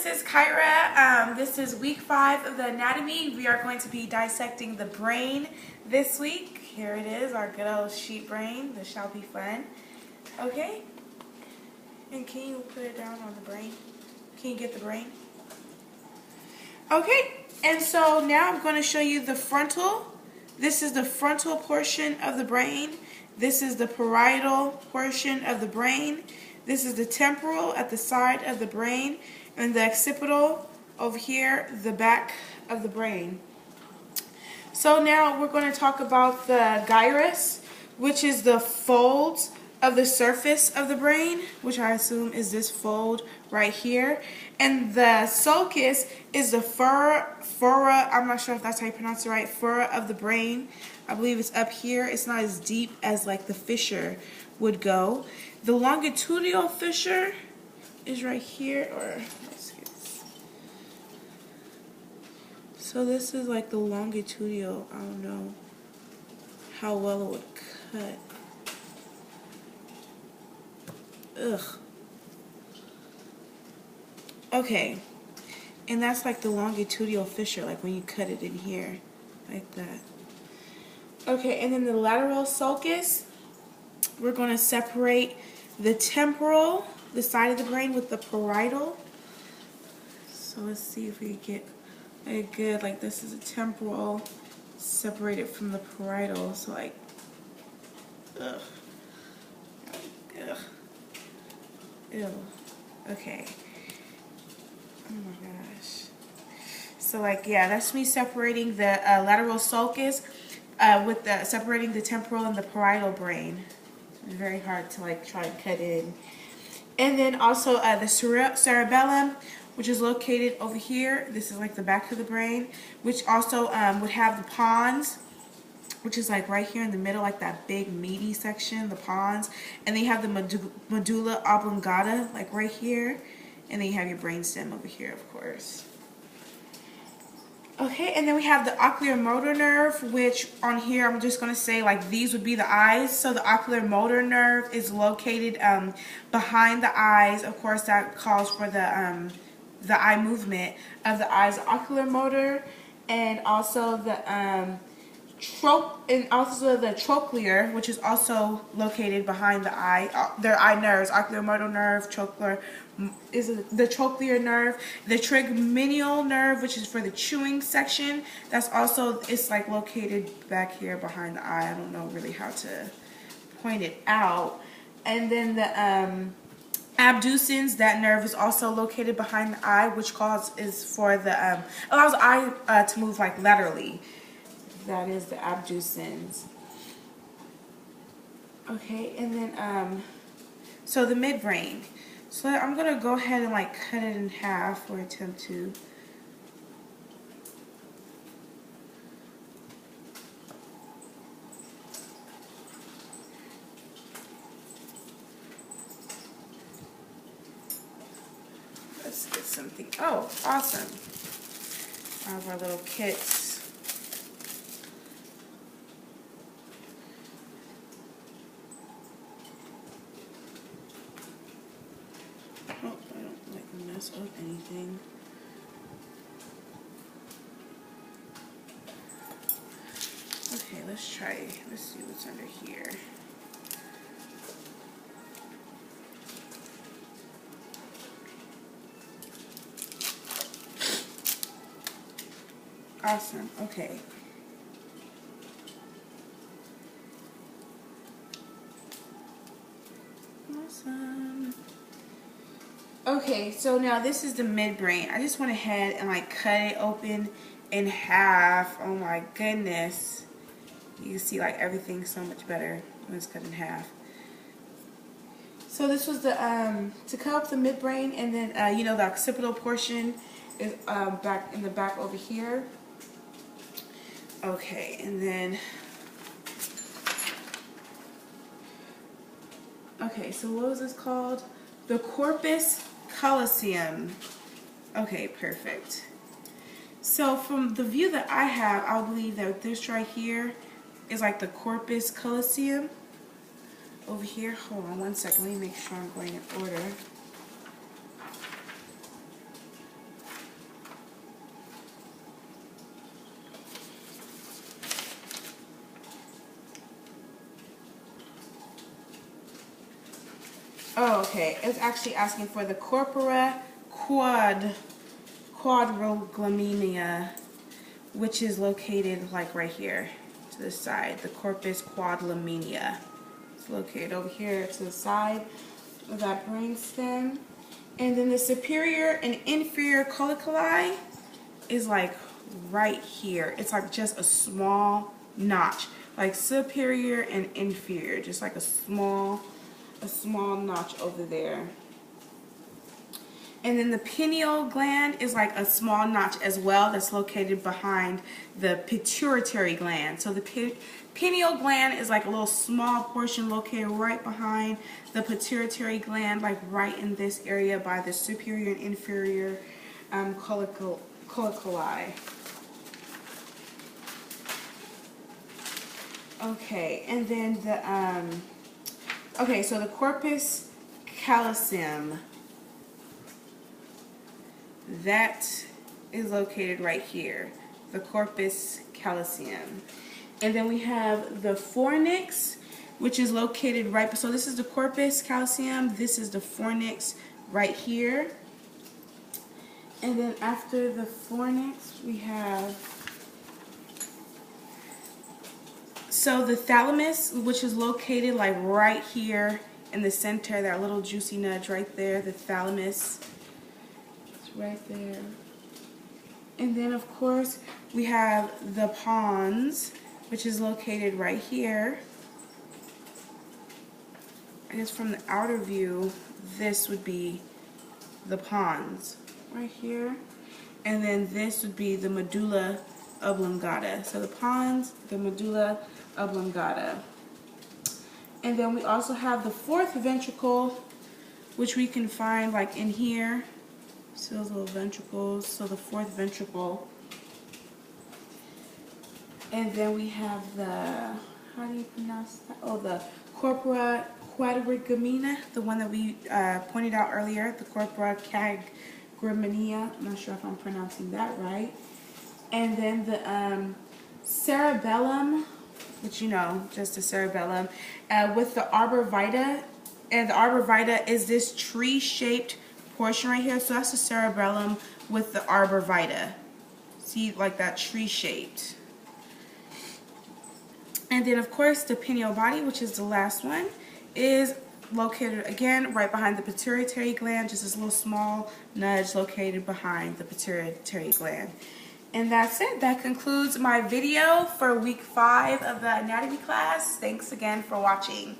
is Kyra. This is week 5 of the anatomy. We are going to be dissecting the brain this week. Here it is, our good old sheep brain. This shall be fun. Okay. And can you put it down on the brain? Can you get the brain? Okay. And so now I'm going to show you the frontal. This is the frontal portion of the brain. This is the parietal portion of the brain. This is the temporal at the side of the brain, and the occipital over here, the back of the brain. So now we're going to talk about the gyrus, which is the folds of the surface of the brain, which I assume is this fold right here. And the sulcus is the furrow, I'm not sure if that's how you pronounce it right, furrow of the brain. I believe it's up here. It's not as deep as like the fissure would go. The longitudinal fissure is right here, or let's see. So this is like the longitudinal. I don't know how well it would cut. Ugh. Okay. And that's like the longitudinal fissure, like when you cut it in here, like that. Okay, and then the lateral sulcus, we're going to separate the temporal, the side of the brain, with the parietal. So let's see if we get a good, like this is a temporal separated from the parietal. So like, ugh. Ugh. Ew. Okay. Oh my gosh. So like, yeah, that's me separating the lateral sulcus with the separating the temporal and the parietal brain. It's very hard to like try and cut in. And then also the cerebellum, which is located over here. This is like the back of the brain, which also would have the pons, which is like right here in the middle, like that big meaty section, the pons. And then you have the medulla oblongata, like right here. And then you have your brainstem over here, of course. Okay, and then we have the oculomotor nerve, which on here I'm just going to say like these would be the eyes. So the oculomotor nerve is located behind the eyes. Of course, that calls for the eye movement of the eyes, oculomotor, and also the trochlear, which is also located behind the eye. Their eye nerves, oculomotor nerve, trochlear is the trochlear nerve. The trigeminal nerve, which is for the chewing section, that's also, it's like located back here behind the eye. I don't know really how to point it out. And then the abducens, that nerve is also located behind the eye, which is for the allows the eye to move like laterally. That is the abducens. Okay, and then so the midbrain. So I'm gonna go ahead and like cut it in half, or attempt to. Let's get something. Oh, awesome. I have our little kits. Oh, I don't like mess up anything. Okay, let's try. Let's see what's under here. Awesome. Okay. Awesome. Okay, so now this is the midbrain. I just went ahead and like cut it open in half. Oh my goodness. You can see like everything's so much better when it's cut in half. So this was the to cut up the midbrain, and then you know, the occipital portion is back in the back over here. Okay, and then okay, so what was this called? The corpus callosum. Okay, perfect. So from the view that I have, I believe that this right here is like the corpus callosum. Over here, hold on one second, let me make sure I'm going in order. Oh, okay. It's actually asking for the corpora quadrigemina, which is located like right here to the side. The corpus quadrigemina. It's located over here to the side of that brainstem. And then the superior and inferior colliculi is like right here. It's like just a small notch, like superior and inferior, just like a small notch over there. And then the pineal gland is like a small notch as well, that's located behind the pituitary gland. So the pineal gland is like a little small portion located right behind the pituitary gland, like right in this area by the superior and inferior colliculi. Okay, and then the okay, so the corpus callosum, that is located right here, the corpus callosum. And then we have the fornix, which is located right, so this is the corpus callosum, this is the fornix right here. And then after the fornix, we have, so the thalamus, which is located like right here in the center, that little juicy nudge right there, the thalamus, it's right there. And then of course we have the pons, which is located right here. I guess from the outer view, this would be the pons right here. And then this would be the medulla oblongata. So the pons, the medulla oblongata. And then we also have the fourth ventricle, which we can find like in here. So those little ventricles, so the fourth ventricle. And then we have the, how do you pronounce that? Oh, the corpora quadrigemina, the one that we pointed out earlier, the corpora quadrigemina. I'm not sure if I'm pronouncing that right. And then the cerebellum, which you know, just the cerebellum, with the arbor vitae. And the arbor vitae is this tree-shaped portion right here. So that's the cerebellum with the arbor vitae. See, like that tree-shaped. And then of course the pineal body, which is the last one, is located again right behind the pituitary gland, just this little small nudge located behind the pituitary gland. And that's it. That concludes my video for week 5 of the anatomy class. Thanks again for watching.